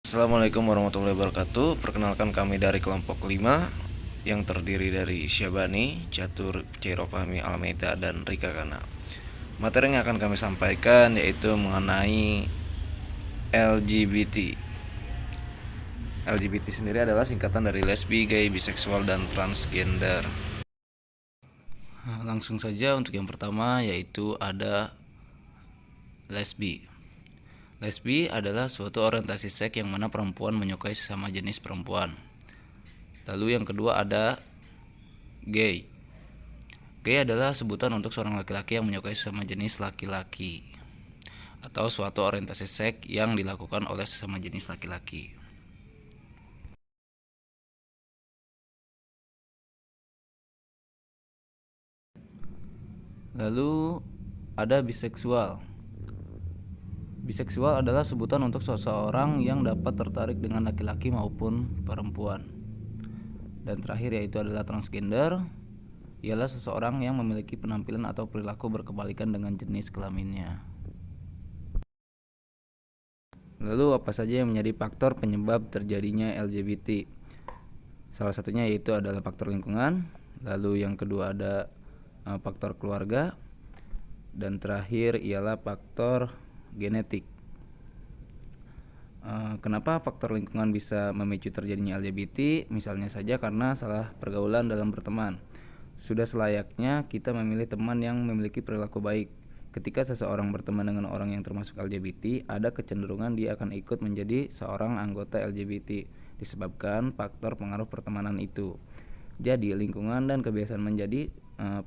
Assalamualaikum warahmatullahi wabarakatuh. Perkenalkan kami dari kelompok 5 yang terdiri dari Syabani, Catur, Cairopahmi, Almeida, dan Rika Kana. Materi yang akan kami sampaikan yaitu mengenai LGBT. LGBT sendiri adalah singkatan dari lesbi, gay, biseksual, dan transgender. Langsung saja untuk yang pertama yaitu ada lesbi. Lesbi adalah suatu orientasi seks yang mana perempuan menyukai sesama jenis perempuan. Lalu yang kedua ada gay. Gay adalah sebutan untuk seorang laki-laki yang menyukai sesama jenis laki-laki atau suatu orientasi seks yang dilakukan oleh sesama jenis laki-laki. Lalu ada biseksual. Biseksual adalah sebutan untuk seseorang yang dapat tertarik dengan laki-laki maupun perempuan. Dan terakhir yaitu adalah transgender. Ialah seseorang yang memiliki penampilan atau perilaku berkebalikan dengan jenis kelaminnya. Lalu apa saja yang menjadi faktor penyebab terjadinya LGBT? Salah satunya yaitu adalah faktor lingkungan. Lalu yang kedua ada faktor keluarga. Dan terakhir ialah faktor genetik. Kenapa faktor lingkungan bisa memicu terjadinya LGBT? Misalnya saja karena salah pergaulan dalam berteman. Sudah selayaknya kita memilih teman yang memiliki perilaku baik. Ketika seseorang berteman dengan orang yang termasuk LGBT, ada kecenderungan dia akan ikut menjadi seorang anggota LGBT disebabkan faktor pengaruh pertemanan itu. Jadi lingkungan dan kebiasaan menjadi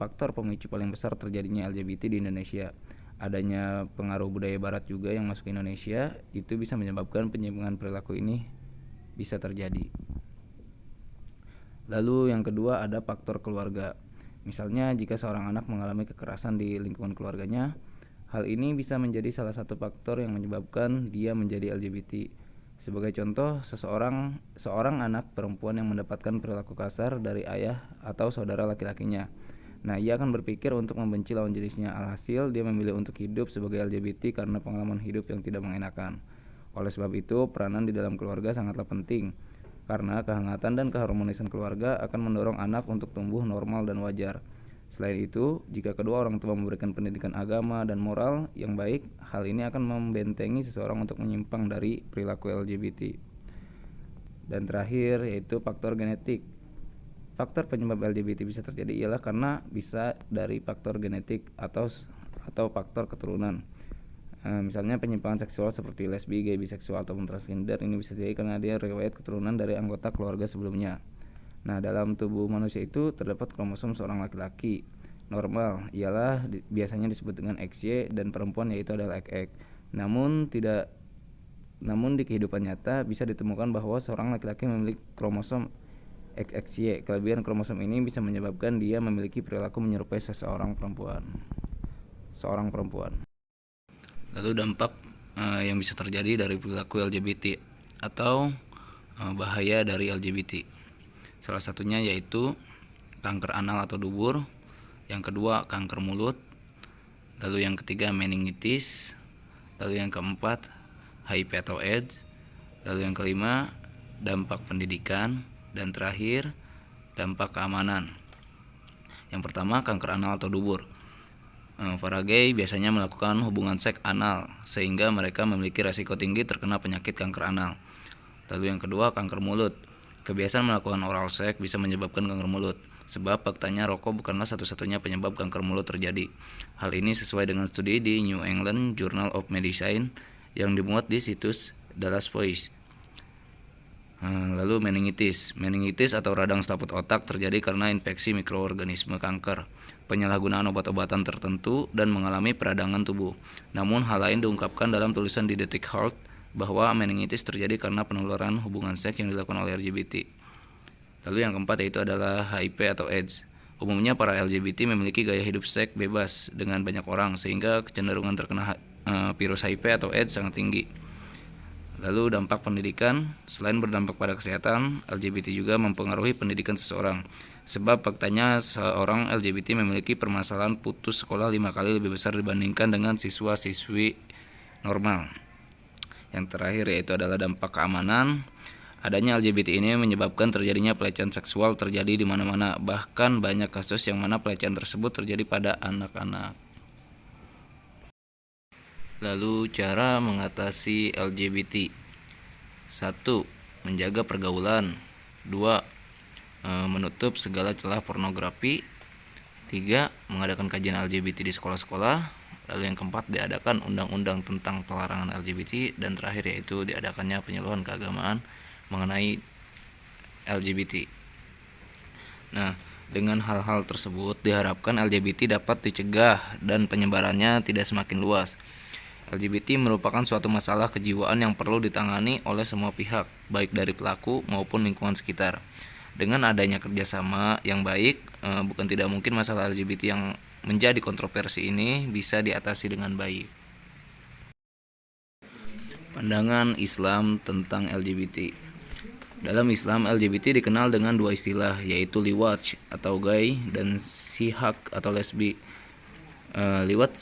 faktor pemicu paling besar terjadinya LGBT di Indonesia. Adanya pengaruh budaya barat juga yang masuk ke Indonesia itu bisa menyebabkan penyimpangan perilaku ini bisa terjadi. Lalu yang kedua ada faktor keluarga. Misalnya jika seorang anak mengalami kekerasan di lingkungan keluarganya, hal ini bisa menjadi salah satu faktor yang menyebabkan dia menjadi LGBT. Sebagai contoh, seorang anak perempuan yang mendapatkan perilaku kasar dari ayah atau saudara laki-lakinya. Nah, ia akan berpikir untuk membenci lawan jenisnya. Alhasil, dia memilih untuk hidup sebagai LGBT karena pengalaman hidup yang tidak mengenakan. Oleh sebab itu, peranan di dalam keluarga sangatlah penting. Karena kehangatan dan keharmonisan keluarga akan mendorong anak untuk tumbuh normal dan wajar. Selain itu, jika kedua orang tua memberikan pendidikan agama dan moral yang baik, hal ini akan membentengi seseorang untuk menyimpang dari perilaku LGBT. Dan terakhir yaitu faktor genetik. Faktor penyebab LGBT bisa terjadi ialah karena bisa dari faktor genetik atau faktor keturunan. Misalnya penyimpangan seksual seperti lesbi, gay, biseksual ataupun transgender ini bisa jadi karena dia riwayat keturunan dari anggota keluarga sebelumnya. Nah, dalam tubuh manusia itu terdapat kromosom seorang laki-laki normal ialah biasanya disebut dengan XY dan perempuan yaitu adalah XX. Namun di kehidupan nyata bisa ditemukan bahwa seorang laki-laki memiliki kromosom XXY. Kelebihan kromosom ini bisa menyebabkan dia memiliki perilaku menyerupai seorang perempuan. Lalu dampak yang bisa terjadi dari perilaku LGBT atau bahaya dari LGBT. Salah satunya yaitu kanker anal atau dubur, yang kedua kanker mulut, lalu yang ketiga meningitis, lalu yang keempat HIV atau AIDS, lalu yang kelima dampak pendidikan, dan terakhir dampak keamanan. Yang pertama kanker anal atau dubur. Para gay biasanya melakukan hubungan seks anal sehingga mereka memiliki resiko tinggi terkena penyakit kanker anal. Lalu yang kedua kanker mulut. Kebiasaan melakukan oral seks bisa menyebabkan kanker mulut. Sebab faktanya rokok bukanlah satu-satunya penyebab kanker mulut terjadi. Hal ini sesuai dengan studi di New England Journal of Medicine yang dimuat di situs Dallas Voice. Lalu meningitis. Meningitis atau radang selaput otak terjadi karena infeksi mikroorganisme kanker, penyalahgunaan obat-obatan tertentu, dan mengalami peradangan tubuh. Namun hal lain diungkapkan dalam tulisan di Detik Health bahwa meningitis terjadi karena penularan hubungan seks yang dilakukan oleh LGBT. Lalu yang keempat yaitu adalah HIV atau AIDS. Umumnya para LGBT memiliki gaya hidup seks bebas dengan banyak orang sehingga kecenderungan terkena virus HIV atau AIDS sangat tinggi. Lalu dampak pendidikan. Selain berdampak pada kesehatan, LGBT juga mempengaruhi pendidikan seseorang. Sebab faktanya seorang LGBT memiliki permasalahan putus sekolah 5 kali lebih besar dibandingkan dengan siswa-siswi normal. Yang terakhir yaitu adalah dampak keamanan. Adanya LGBT ini menyebabkan terjadinya pelecehan seksual terjadi di mana-mana, bahkan banyak kasus yang mana pelecehan tersebut terjadi pada anak-anak. Lalu cara mengatasi LGBT. 1. Menjaga pergaulan. 2. Menutup segala celah pornografi. 3. Mengadakan kajian LGBT di sekolah-sekolah. Lalu yang keempat, diadakan undang-undang tentang pelarangan LGBT. Dan terakhir yaitu diadakannya penyuluhan keagamaan mengenai LGBT. Nah, dengan hal-hal tersebut diharapkan LGBT dapat dicegah dan penyebarannya tidak semakin luas. LGBT merupakan suatu masalah kejiwaan yang perlu ditangani oleh semua pihak, baik dari pelaku maupun lingkungan sekitar. Dengan adanya kerjasama yang baik, bukan tidak mungkin masalah LGBT yang menjadi kontroversi ini bisa diatasi dengan baik. Pandangan Islam tentang LGBT. Dalam Islam, LGBT dikenal dengan dua istilah, yaitu liwat atau gay dan sihak atau lesbi. Liwat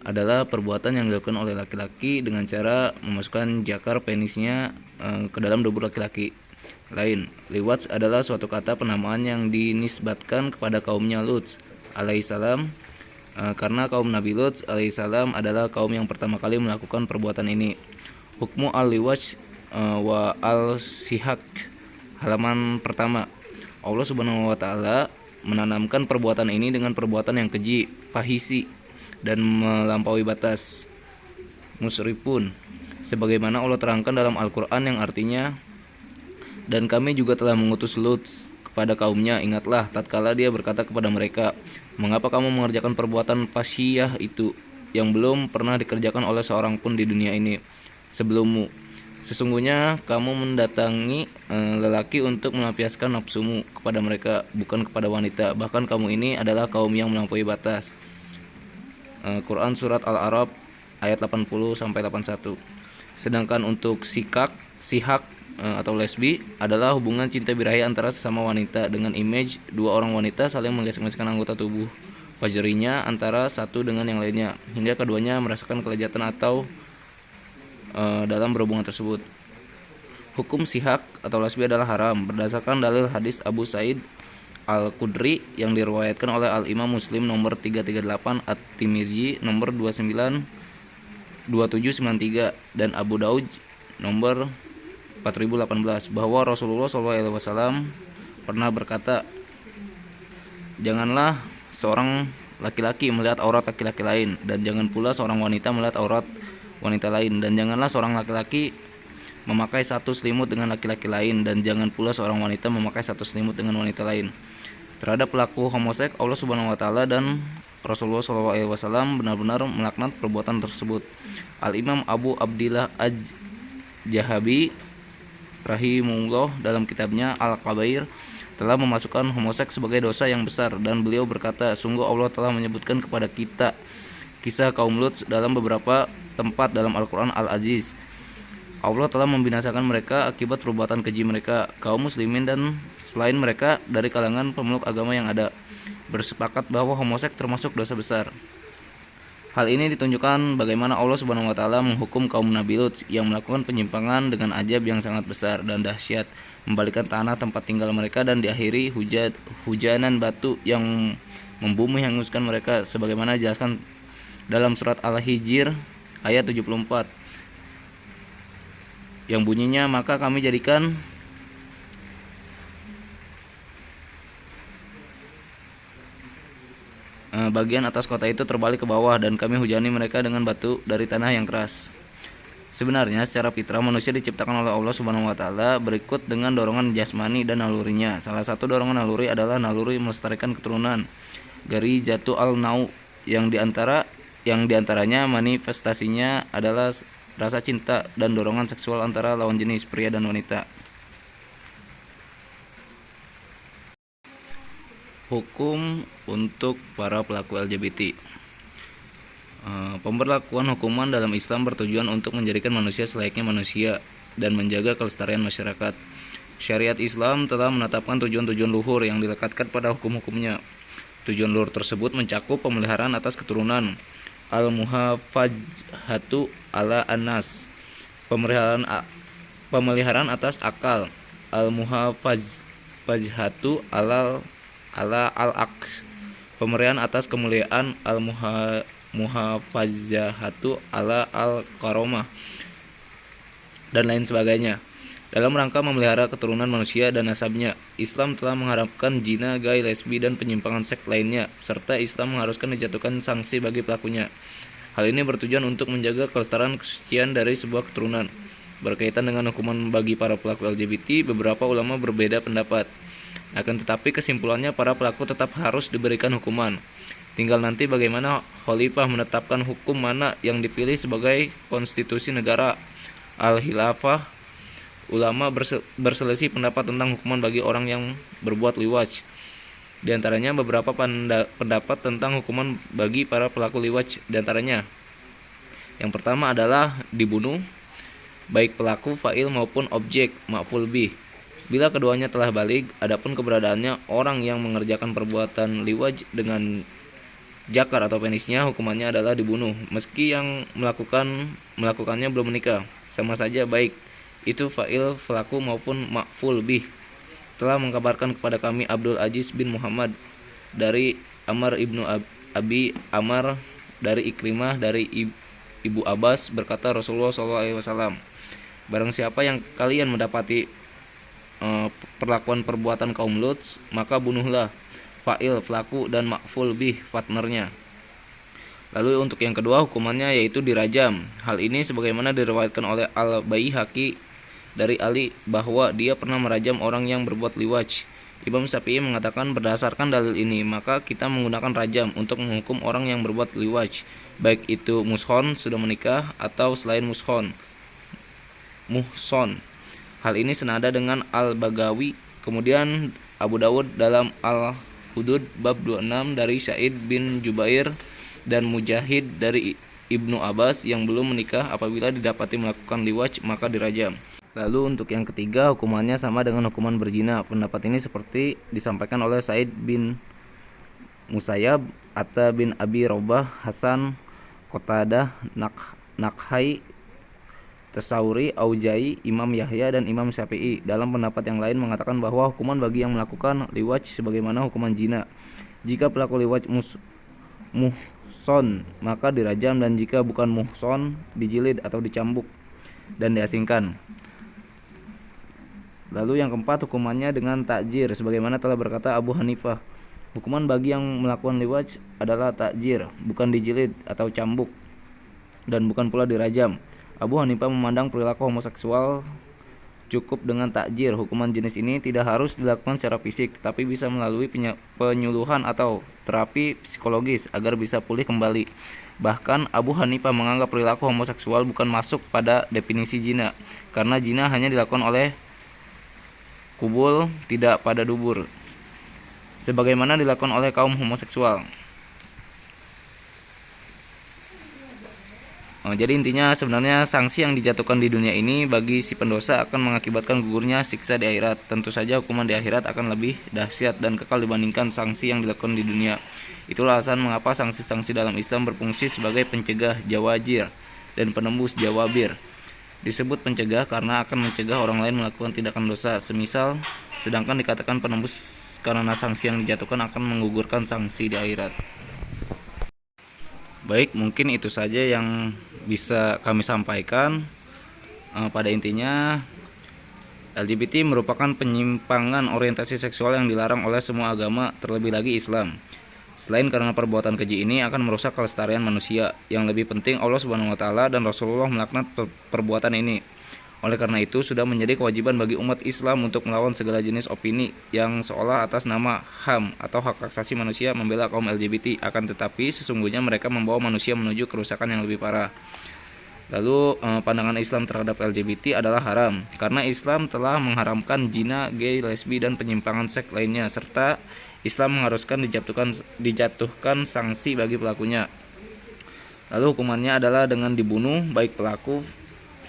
adalah perbuatan yang dilakukan oleh laki-laki dengan cara memasukkan jakar penisnya ke dalam tubuh laki-laki lain. Liwat adalah suatu kata penamaan yang dinisbatkan kepada kaumnya Lut alaihissalam, karena kaum Nabi Lut alaihissalam adalah kaum yang pertama kali melakukan perbuatan ini. Hukmu al-liwat wa al-sihak, halaman pertama. Allah Subhanahu wa taala menanamkan perbuatan ini dengan perbuatan yang keji, fahisi, dan melampaui batas, musrifun, sebagaimana Allah terangkan dalam Al-Qur'an yang artinya, dan kami juga telah mengutus Lut kepada kaumnya. Ingatlah tatkala dia berkata kepada mereka, mengapa kamu mengerjakan perbuatan fasyiyah itu yang belum pernah dikerjakan oleh seorang pun di dunia ini sebelummu. Sesungguhnya kamu mendatangi lelaki untuk melampiaskan nafsumu kepada mereka, bukan kepada wanita. Bahkan kamu ini adalah kaum yang melampaui batas. Quran Surat Al-A'raf ayat 80-81. Sedangkan untuk sihak atau lesbi adalah hubungan cinta birahi antara sesama wanita dengan image dua orang wanita saling menggesek-gesekkan anggota tubuh fajrinya antara satu dengan yang lainnya, hingga keduanya merasakan kelezatan atau dalam berhubungan tersebut. Hukum sihak atau lesbi adalah haram berdasarkan dalil hadis Abu Sa'id Al-Khudri yang diriwayatkan oleh Al-Imam Muslim nomor 338, At-Tirmidzi nomor 2793 dan Abu Daud nomor 4018 bahwa Rasulullah SAW pernah berkata, janganlah seorang laki-laki melihat aurat laki-laki lain, dan jangan pula seorang wanita melihat aurat wanita lain, dan janganlah seorang laki-laki memakai satu selimut dengan laki-laki lain, dan jangan pula seorang wanita memakai satu selimut dengan wanita lain. Terhadap pelaku homoseks, Allah Subhanahu wa taala dan Rasulullah SAW benar-benar melaknat perbuatan tersebut. Al-Imam Abu Abdillah Aj-Jahabi rahimahullah dalam kitabnya Al-Kabair telah memasukkan homoseks sebagai dosa yang besar, dan beliau berkata, sungguh Allah telah menyebutkan kepada kita kisah kaum Lut dalam beberapa tempat dalam Al-Quran Al-Aziz. Allah telah membinasakan mereka akibat perbuatan keji mereka. Kaum muslimin dan selain mereka dari kalangan pemeluk agama yang ada bersepakat bahwa homoseks termasuk dosa besar. Hal ini ditunjukkan bagaimana Allah Subhanahu wa taala menghukum kaum Nabi Lut yang melakukan penyimpangan dengan ajab yang sangat besar dan dahsyat, membalikkan tanah tempat tinggal mereka, dan diakhiri hujanan batu yang membumi hanguskan mereka, sebagaimana dijelaskan dalam surat Al-Hijr ayat 74 yang bunyinya, maka kami jadikan bagian atas kota itu terbalik ke bawah, dan kami hujani mereka dengan batu dari tanah yang keras. Sebenarnya secara fitrah manusia diciptakan oleh Allah Subhanahu wa taala berikut dengan dorongan jasmani dan nalurinya. Salah satu dorongan naluri adalah naluri melestarikan keturunan, dari jatuh al-nau, yang diantaranya manifestasinya adalah rasa cinta dan dorongan seksual antara lawan jenis pria dan wanita. Hukum untuk para pelaku LGBT. Pemberlakuan hukuman dalam Islam bertujuan untuk menjadikan manusia selayaknya manusia dan menjaga kelestarian masyarakat. Syariat Islam telah menetapkan tujuan-tujuan luhur yang dilekatkan pada hukum-hukumnya. Tujuan luhur tersebut mencakup pemeliharaan atas keturunan, al-muhafadzatu ala anas, Pemeliharaan atas akal, al-muhafazatu ala al-aqs. Pemeliharaan atas kemuliaan, al-muhafazatu ala al-karomah, dan lain sebagainya. Dalam rangka memelihara keturunan manusia dan nasabnya, Islam telah mengharamkan zina, gay, lesbi, dan penyimpangan seks lainnya, serta Islam mengharuskan dijatuhkan sanksi bagi pelakunya. Hal ini bertujuan untuk menjaga kelestarian kesucian dari sebuah keturunan. Berkaitan dengan hukuman bagi para pelaku LGBT, beberapa ulama berbeda pendapat. Akan tetapi kesimpulannya para pelaku tetap harus diberikan hukuman. Tinggal nanti bagaimana khalifah menetapkan hukum mana yang dipilih sebagai konstitusi negara al-khilafah. Ulama berselisih pendapat tentang hukuman bagi orang yang berbuat liwaj. Di antaranya beberapa pendapat tentang hukuman bagi para pelaku liwaj. Di antaranya, yang pertama adalah dibunuh, baik pelaku, fa'il maupun objek, maf'ul bih, bila keduanya telah baligh. Adapun keberadaannya orang yang mengerjakan perbuatan liwaj dengan jakar atau penisnya, hukumannya adalah dibunuh, meski yang melakukannya belum menikah. Sama saja baik itu fa'il pelaku maupun maf'ul bih. Telah mengkabarkan kepada kami Abdul Aziz bin Muhammad dari Amr ibnu Abi Amr dari Ikrimah dari Ibu Abbas berkata, Rasulullah SAW, barang siapa yang kalian mendapati perlakuan perbuatan kaum Lut, maka bunuhlah fa'il pelaku dan maf'ul bih partnernya. Lalu untuk yang kedua hukumannya yaitu dirajam. Hal ini sebagaimana diriwayatkan oleh Al-Baihaqi dari Ali bahwa dia pernah merajam orang yang berbuat liwaj. Imam Syafi'i mengatakan berdasarkan dalil ini maka kita menggunakan rajam untuk menghukum orang yang berbuat liwaj, baik itu mushon sudah menikah atau selain muhson. Hal ini senada dengan Al-Bagawi. Kemudian Abu Dawud dalam Al-Hudud bab 26 dari Sa'id bin Jubair dan Mujahid dari Ibnu Abbas yang belum menikah apabila didapati melakukan liwaj maka dirajam. Lalu untuk yang ketiga hukumannya sama dengan hukuman berzina. Pendapat ini seperti disampaikan oleh Said bin Musayyab, Atta bin Abi Robah, Hasan, Qatadah, Nakhai, Tasawuri, Aujai, Imam Yahya, dan Imam Syafi'i. Dalam pendapat yang lain mengatakan bahwa hukuman bagi yang melakukan liwaj sebagaimana hukuman zina. Jika pelaku liwaj muhson maka dirajam, dan jika bukan muhson dijilid atau dicambuk dan diasingkan. Lalu yang keempat hukumannya dengan takjir sebagaimana telah berkata Abu Hanifah. Hukuman bagi yang melakukan liwaj adalah takjir, bukan dijilid atau cambuk, dan bukan pula dirajam. Abu Hanifah memandang perilaku homoseksual cukup dengan takjir. Hukuman jenis ini tidak harus dilakukan secara fisik, tetapi bisa melalui penyuluhan atau terapi psikologis agar bisa pulih kembali. Bahkan Abu Hanifah menganggap perilaku homoseksual bukan masuk pada definisi zina, karena zina hanya dilakukan oleh kubul, tidak pada dubur, sebagaimana dilakukan oleh kaum homoseksual. Jadi intinya sebenarnya sanksi yang dijatuhkan di dunia ini bagi si pendosa akan mengakibatkan gugurnya siksa di akhirat. Tentu saja hukuman di akhirat akan lebih dahsyat dan kekal dibandingkan sanksi yang dilakukan di dunia. Itulah alasan mengapa sanksi-sanksi dalam Islam berfungsi sebagai pencegah jawajir dan penembus jawabir. Disebut pencegah karena akan mencegah orang lain melakukan tindakan dosa semisal, sedangkan dikatakan penembus karena sanksi yang dijatuhkan akan menggugurkan sanksi di akhirat. Baik, mungkin itu saja yang bisa kami sampaikan. Pada intinya, LGBT merupakan penyimpangan orientasi seksual yang dilarang oleh semua agama, terlebih lagi Islam. Selain karena perbuatan keji ini akan merusak kelestarian manusia, yang lebih penting Allah Subhanahu wa taala dan Rasulullah melaknat perbuatan ini. Oleh karena itu sudah menjadi kewajiban bagi umat Islam untuk melawan segala jenis opini yang seolah atas nama HAM atau hak asasi manusia membela kaum LGBT, akan tetapi sesungguhnya mereka membawa manusia menuju kerusakan yang lebih parah. Lalu pandangan Islam terhadap LGBT adalah haram karena Islam telah mengharamkan zina, gay, lesbi, dan penyimpangan seks lainnya, serta Islam mengharuskan dijatuhkan sanksi bagi pelakunya. Lalu hukumannya adalah dengan dibunuh baik pelaku,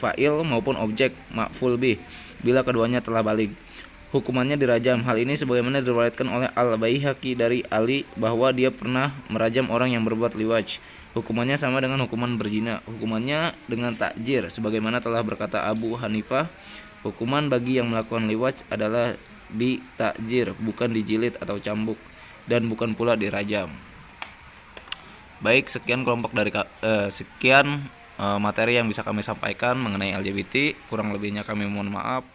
fa'il maupun objek, maf'ul bih, bila keduanya telah baligh. Hukumannya dirajam. Hal ini sebagaimana diriwayatkan oleh Al-Baihaqi dari Ali bahwa dia pernah merajam orang yang berbuat liwaj. Hukumannya sama dengan hukuman berzina. Hukumannya dengan takjir, sebagaimana telah berkata Abu Hanifah, hukuman bagi yang melakukan liwat adalah ditakjir, bukan dijilid atau cambuk, dan bukan pula dirajam. Baik, sekian materi yang bisa kami sampaikan mengenai LGBT. Kurang lebihnya kami mohon maaf.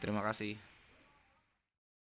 Terima kasih.